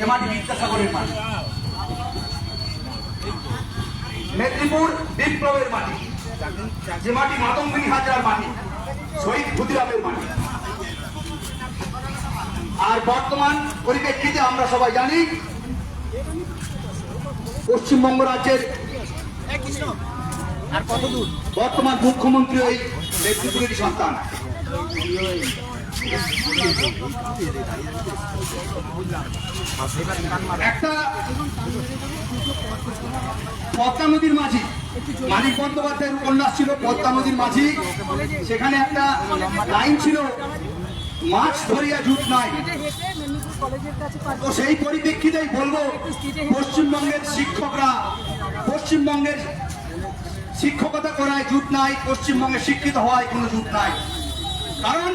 এ মাটি বিদ্যাসাগরের মাটি, মেদিনীপুর বিপ্লবের মাটি, যে মাটি মাতঙ্গিনী হাজরার মাটি, শহীদ ক্ষুদিরামের মাটি। আর বর্তমান পরিপ্রেক্ষিতে আমরা সবাই জানি পশ্চিমবঙ্গ রাজ্যের বর্তমান মুখ্যমন্ত্রী ওই মেদিনীপুরের সন্তান। একটা পদ্মা নদীর মাঝি, মানিক বন্দ্যোপাধ্যায়ের উপন্যাস ছিল পদ্মা নদীর মাঝি, সেখানে একটা লাইন ছিল, মাছ ধরিয়া জুট নাই। তো সেই পরিপ্রেক্ষিতেই বলবো, পশ্চিমবঙ্গের শিক্ষকরা, পশ্চিমবঙ্গের শিক্ষকতা করায় জুট নাই, পশ্চিমবঙ্গে শিক্ষিত হওয়ায় কোনো জুট নাই। কারণ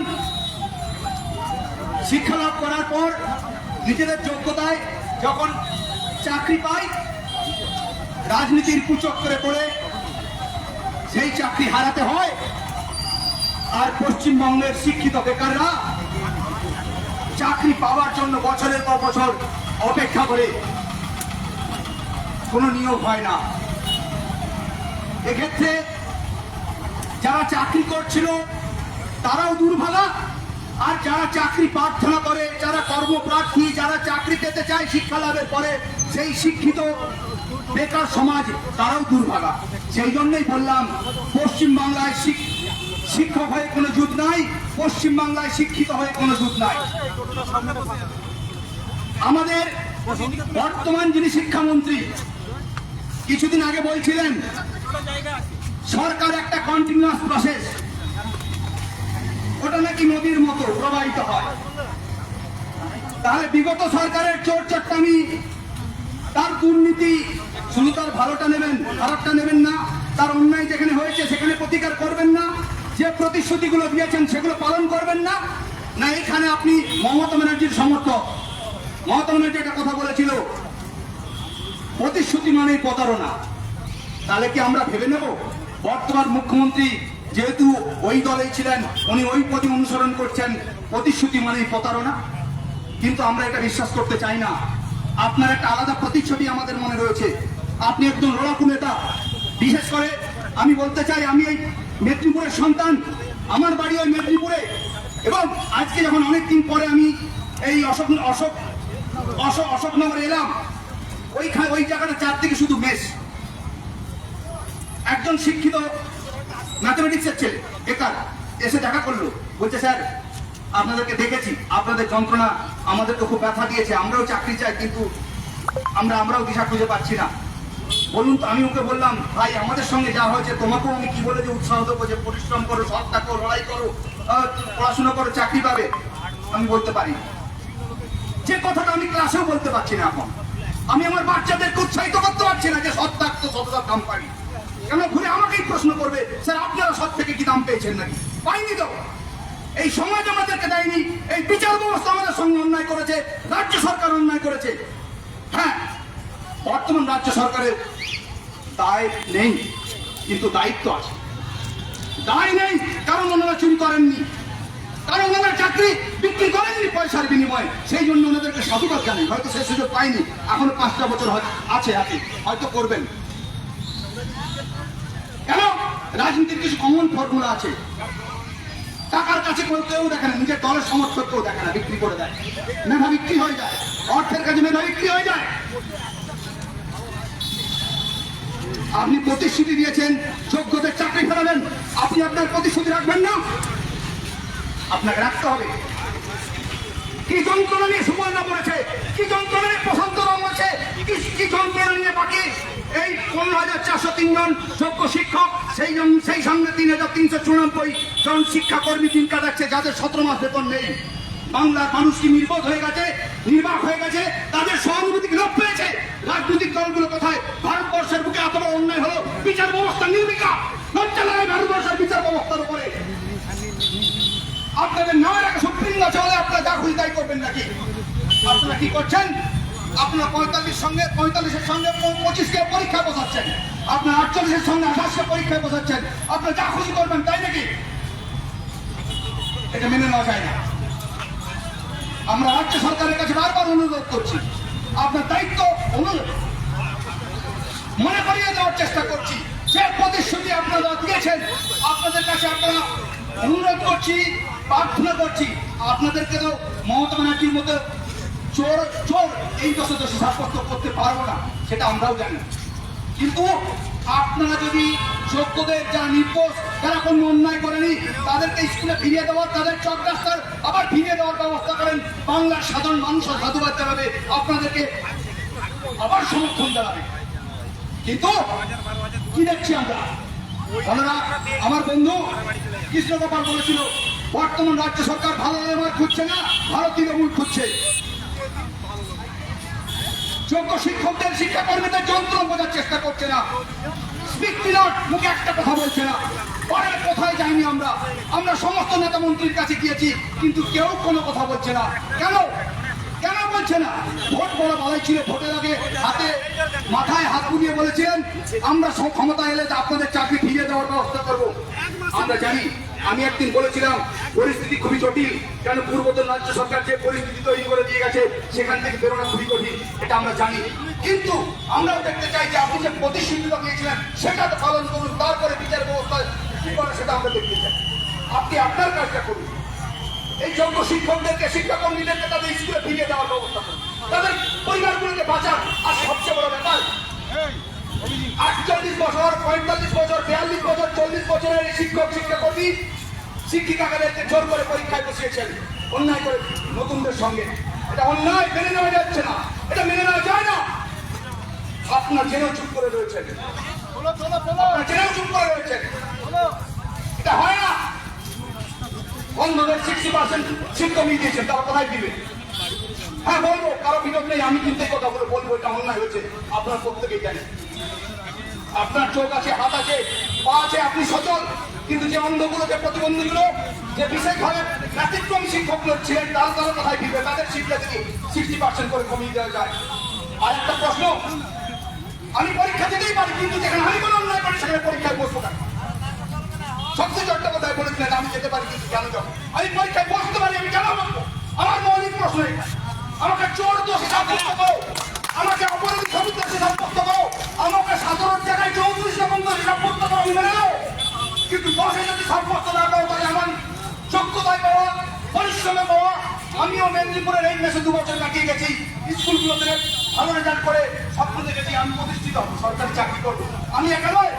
শিক্ষা লাভ করার পর নিজেদের যোগ্যতায় যখন চাকরি পায়, রাজনীতির কুচক্করে পড়ে সেই চাকরি হারাতে হয়। আর পশ্চিমবঙ্গের শিক্ষিত বেকাররা চাকরি পাওয়ার জন্য বছরের পর বছর অপেক্ষা করে, কোনো নিয়োগ হয় না। এক্ষেত্রে যারা চাকরি করছিল তারাও দুর্ভাগা, আর যারা চাকরি প্রার্থনা করে, যারা কর্মপ্রার্থী, যারা চাকরি পেতে চায় শিক্ষা লাভের পরে, সেই শিক্ষিত বেকার সমাজ তারাও দুর্ভাগা। সেই জন্যই বললাম, পশ্চিমবাংলায় শিক্ষক হয়ে কোনো জুট নাই, পশ্চিমবাংলায় শিক্ষিত হয়ে কোনো জুট নাই। আমাদের বর্তমান যিনি শিক্ষামন্ত্রী কিছুদিন আগে বলছিলেন সরকার একটা কন্টিনিউয়াস প্রসেস, ওটা নাকি নদীর মতো প্রবাহিত হয়। তাহলে বিগত সরকারের চোর চট্টামি, তার দুর্নীতি, শুধু তার ভালোটা নেবেন, খারাপটা নেবেন না, তার অন্যায় যেখানে হয়েছে সেখানে প্রতিকার করবেন না, যে প্রতিশ্রুতিগুলো দিয়েছেন সেগুলো পালন করবেন না। না এখানে আপনি মমতা ব্যানার্জির সমর্থক। মমতা ব্যানার্জি একটা কথা বলেছিল, প্রতিশ্রুতি মানেই প্রতারণা। তাহলে কি আমরা ভেবে নেব বর্তমান মুখ্যমন্ত্রী যেহেতু ওই দলেই ছিলেন, উনি ওই পথে অনুসরণ করছেন, প্রতিশ্রুতি মানেই প্রতারণা? কিন্তু আমরা এটা বিশ্বাস করতে চাই না। আপনার একটা আলাদা প্রতিচ্ছবি আমাদের মনে রয়েছে, আপনি একজন লড়াকু নেতা। বিশেষ করে আমি বলতে চাই, আমি এই মেদিনীপুরের সন্তান, আমার বাড়ি ওই মেদিনীপুরে, এবং আজকে যখন অনেকদিন পরে আমি এই অশোকনগরে এলাম, ওই জায়গাটা চারদিকে শুধু মেস। একজন শিক্ষিত ম্যাথমেটিক্সের ছেলে বেকার এসে দেখা করলো, বলছে স্যার আপনাদেরকে দেখেছি, আপনাদের যন্ত্রণা আমাদেরকে খুব ব্যথা দিয়েছে, আমরাও চাকরি চাই, কিন্তু আমরাও দিশা খুঁজে পাচ্ছি না। বলুন তো। আমি ওকে বললাম, ভাই আমাদের সঙ্গে যা হয়েছে তোমাকেও আমি কি বলে যে উৎসাহ দেবো যে পরিশ্রম করো, সৎ থাকো, লড়াই করো, পড়াশোনা করো, চাকরি পাবে? আমি বলতে পারি যে কথাটা আমি ক্লাসেও বলতে পারছি না। এখন আমি আমার বাচ্চাদেরকে উৎসাহিত করতে পারছি না যে সৎ থাকতো, সততার দাম পাই। কেন ঘুরে আমাকেই প্রশ্ন করবে, স্যার আপনারা সৎ থেকে কি দাম পেয়েছেন নাকি? পাইনি তো। এই সমাজ আমাদেরকে দেয়নি, এই বিচার ব্যবস্থা আমাদের সঙ্গে অন্যায় করেছে, রাজ্য সরকার অন্যায় করেছে। হ্যাঁ, বর্তমান রাজ্য সরকারের দায় নেই, কিন্তু দায়িত্ব আছে। দায় নেই কারণ ওনারা চুরি করেননি, কারণ ওনারা চাকরি বিক্রি করেননি পয়সার বিনিময়ে, সেই জন্য ওনাদেরকে সাধুবাদ জানেন। হয়তো সেই সুযোগ পাইনি, এখনো 5টা বছর আছে, হয়তো করবেন। কেন? রাজনীতির কিছু কমন ফর্মুলা আছে। টাকার কাছে কেউ দেখে না, নিজের দলের সমর্থক কেউ দেখে না, বিক্রি করে দেয়, মেধা বিক্রি হয়ে যায়, অর্থের কাছে মেধা বিক্রি হয়ে যায়। আপনি প্রতিশ্রুতি দিয়েছেন যোগ্যদের চাকরি ফেরাবেন, আপনি আপনার প্রতিশ্রুতি রাখবেন না? আপনাকে রাখতে হবে। কি যন্ত্রণা নিয়ে সুবর্ণা পড়েছে, কি যন্ত্রণা নিয়ে প্রশান্ত রয়েছে, কি যন্ত্রণা নিয়ে বাকি এই 15,403 জন যোগ্য শিক্ষক, সেই সঙ্গে 3,394 জন শিক্ষাকর্মী দিন কাটাচ্ছে, যাদের 17 মাস বেতন নেই। বাংলার মানুষ কি নির্বোধ হয়ে গেছে, নির্বাক হয়ে গেছে? তাদের সহানুভূতি লোপ পেয়েছে। রাজনৈতিক দলগুলো কোথায়? ভারতবর্ষের বুকে এত বড় অন্যায় হলো, বিচার ব্যবস্থা নির্বিকার, লজ্জা লাগায় ভারতবর্ষের বিচার ব্যবস্থার উপরে। আপনাদের নামের একটা সুপ্রিম চলে, আপনারা যা খুশি তাই করবেন নাকি? আপনারা কি করছেন? আপনারা 45-এর সঙ্গে 25কে পরীক্ষায় বসাচ্ছেন, আপনার 48-এর সঙ্গে 28কে পরীক্ষায় বসাচ্ছেন, আপনারা যা খুশি করবেন তাই নাকি? এটা মেনে নেওয়া যায় না। আমরা রাজ্য সরকারের কাছে বারবার অনুরোধ করছি, আপনার দায়িত্ব মনে করিয়ে দেওয়ার চেষ্টা করছি। যে প্রতিশ্রুতি আপনারা দিয়েছেন, আপনাদের কাছে আপনারা অনুরোধ করছি, প্রার্থনা করছি, আপনাদেরকে তো মমতা ব্যানার্জির মতো চোর চোর এই দোষে সাব্যস্ত করতে পারবো না, সেটা আমরাও জানি। কিন্তু আপনারা যদি যোগ্যদের যারা নির্দোষ, যারা কোনো অন্যায় করেনি, তাদেরকে স্কুলে ফিরিয়ে দেওয়ার, তাদের চক রাস্তার আবার ফিরিয়ে দেওয়ার ব্যবস্থা করেন, বাংলার সাধারণ মানুষও সাধুবাদ জানাবে, আপনাদেরকে আবার সমর্থন জানাবে। কিন্তু কি দেখছি আমরা, আমার বন্ধু কৃষ্ণগোপাল বলেছিল বর্তমান রাজ্য সরকার ভালো ব্যবহার খুঁজছে না, ভালো তৃণমূল খুঁজছে। যোগ্য শিক্ষকদের, শিক্ষাকর্মীদের যন্ত্র বোঝার চেষ্টা করছে না, মুখে একটা কথা বলছে না। পরে কোথায় যাইনি আমরা সমস্ত নেতা মন্ত্রীর কাছে গিয়েছি, কিন্তু কেউ কোনো কথা বলছে না। কেন কেন বলছে না? ভোট বড় ভালোই ছিল, ভোটের আগে হাতে মাথায় হাত বুলিয়ে বলেছিলেন আমরা সব ক্ষমতা এলে আপনাদের চাকরি ফিরিয়ে দেওয়ার ব্যবস্থা করবো। আমরা জানি, আমি একদিন বলেছিলাম পরিস্থিতি খুবই জটিল, কেন পূর্বতন রাজ্য সরকার যে পরিস্থিতি তৈরি করে দিয়ে গেছে সেখান থেকে বেরোনো খুবই কঠিন, এটা আমরা জানি। কিন্তু আমরাও দেখতে চাই যে আপনি যে প্রতিশ্রুতিটা দিয়েছিলেন সেটা তো পালন করুন, তারপরে বিচার ব্যবস্থা কি করে সেটা আমরা দেখতে চাই। আপনি আপনার কাজটা করুন, এই যোগ্য শিক্ষকদেরকে, শিক্ষাকর্মীদেরকে তাদের স্কুলে ফিরিয়ে দেওয়ার ব্যবস্থা করুন, তাদের পরিবারগুলোকে বাঁচান। আর সবচেয়ে বড় ব্যাপার, 48 বছর, 45 বছর, 42 বছর, 40 বছরের শিক্ষক শিক্ষাকর্মী শিক্ষিকাদেরকে জোর করে পরীক্ষায় বসিয়েছেন অন্যায় করে নতুনদের সঙ্গে। এটা অন্যায়, মেনে নেওয়া যাচ্ছে না, এটা মেনে নেওয়া যায় না। আপনার জেনেও চুপ করে রয়েছেন, জেনেও চুপ করে রয়েছেন, এটা হয় না। অন্যদের 60% সিট কমিয়ে দিয়েছেন, তারা কোথায় দিবে? হ্যাঁ বলবো, কারো বিরোধ নেই, আমি কিন্তু কথা বলে বলবো এটা অন্যায় হয়েছে। আপনার প্রত্যেকেই জানেন, আপনার চোখ আছে, হাত আছে, পা আছে, আপনি সচল। কিন্তু যে অন্ধগুলো, যে প্রতিবন্ধীগুলো, যে বিশেষভাবে ব্যতিক্রমী শিক্ষকগুলো ছিলেন, তারা কোথায় দিবে? তাদের শিক্ষা থেকে 60% করে কমিয়ে দেওয়া যায়। আর একটা প্রশ্ন, আমি পরীক্ষা দিতেই পারি, কিন্তু যেখানে আমি কোনো অন্যায় করি সেখানে পরীক্ষায় বসবো না। সবচেয়ে চট্টোপাধ্যায় বলেছিলেন আমি যেতে পারি কিন্তু কেন যাবো? আমি পরীক্ষায় বসতে পারি, আমি কেন বসবো? আমার মৌলিক প্রশ্ন এটা। আমাকে চোর দোষী সাব্যস্ত করো, আমাকে অপরাধী সমিতি দোষী সাব্যস্ত করো, আমাকে সাধারণ জায়গায় 34 রকম দোষী সাব্যস্ত করো, আমি মেনে নেবো। কিন্তু দোষে যদি সাব্যস্ত না করো, তাহলে আমার যোগ্যতায় পাওয়া, পরিশ্রমে পাওয়া, আমিও মেদিনীপুরের এই মেসে 2 বছর কাটিয়ে গেছি, স্কুলগুলোতে ভালো রেজাল্ট করে স্বপ্ন দেখেছি আমি প্রতিষ্ঠিত হবো, সরকারি চাকরি করবো। আমি একা নয়,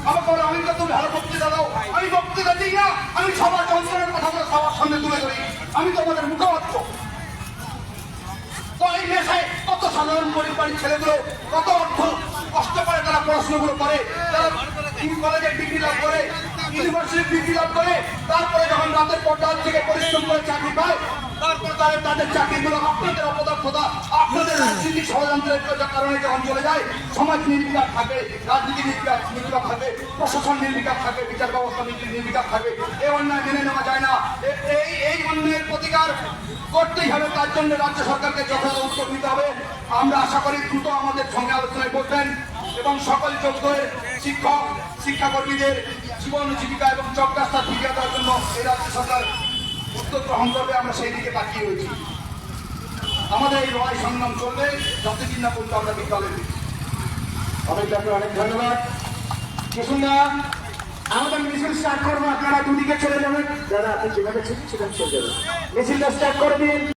আমাকে বলে আমি তো ভালো বক্তৃতা দাও, আমি বক্তৃতা দিই না, আমি সবার যন্ত্রণের কথা বলে সবার সামনে তুলে ধরি, আমি তোমাদের মুখপাত্র। তো এই নেশায় কত সাধারণ পরিবারের ছেলেগুলো কত অর্থ কষ্ট করে তারা পড়াশোনাগুলো করে, তারা কলেজের ডিগ্রি লাভ করে, ইউনিভার্সিটির ডিগ্রি লাভ করে, তারপরে যখন রাতের পর রাত থেকে পরিশ্রম করে চাকরি পায়, তারপর তাদের চাকরিগুলো আপনাদের অপদার্থতা, আপনাদের রাজনৈতিক ষড়যন্ত্রের কারণে যখন চলে যায়, সমাজ নির্বিকার থাকে, রাজনীতি নির্বিকার থাকে, প্রশাসন নির্বিকার থাকে, বিচার ব্যবস্থা নির্বিকার থাকে। এই অন্যায় মেনে নেওয়া যায় না। এই অন্যায়ের প্রতিকার করতেই হবে, তার জন্য রাজ্য সরকারকে যথাযথ উদ্যোগ নিতে হবে। আমরা আশা করি দ্রুত আমাদের সঙ্গে আলোচনায় বসবেন এবং সকল যোগ্য শিক্ষক শিক্ষাকর্মীদের জীবন জীবিকা এবং চক রাস্তা ফিরিয়ে দেওয়ার জন্য এই রাজ্য সরকার উদ্যোগ গ্রহণ করবে। আমরা সেই দিকে তাকিয়ে রয়েছি। আমাদের এই লড়াই সংগ্রাম চলবে যতদিন না পর্যন্ত আমরা বিদ্যালয়ে দিচ্ছি। সবাইকে অনেক ধন্যবাদ। কিশুনদা, আমাদের মিছিল স্টার্ট করবো, আপনারা দুদিকে চলে যাবেন, যারা আপনি যেভাবে ছিলেন সেখানে চলে যাবেন। মিছিলটা স্টার্ট করে দিন।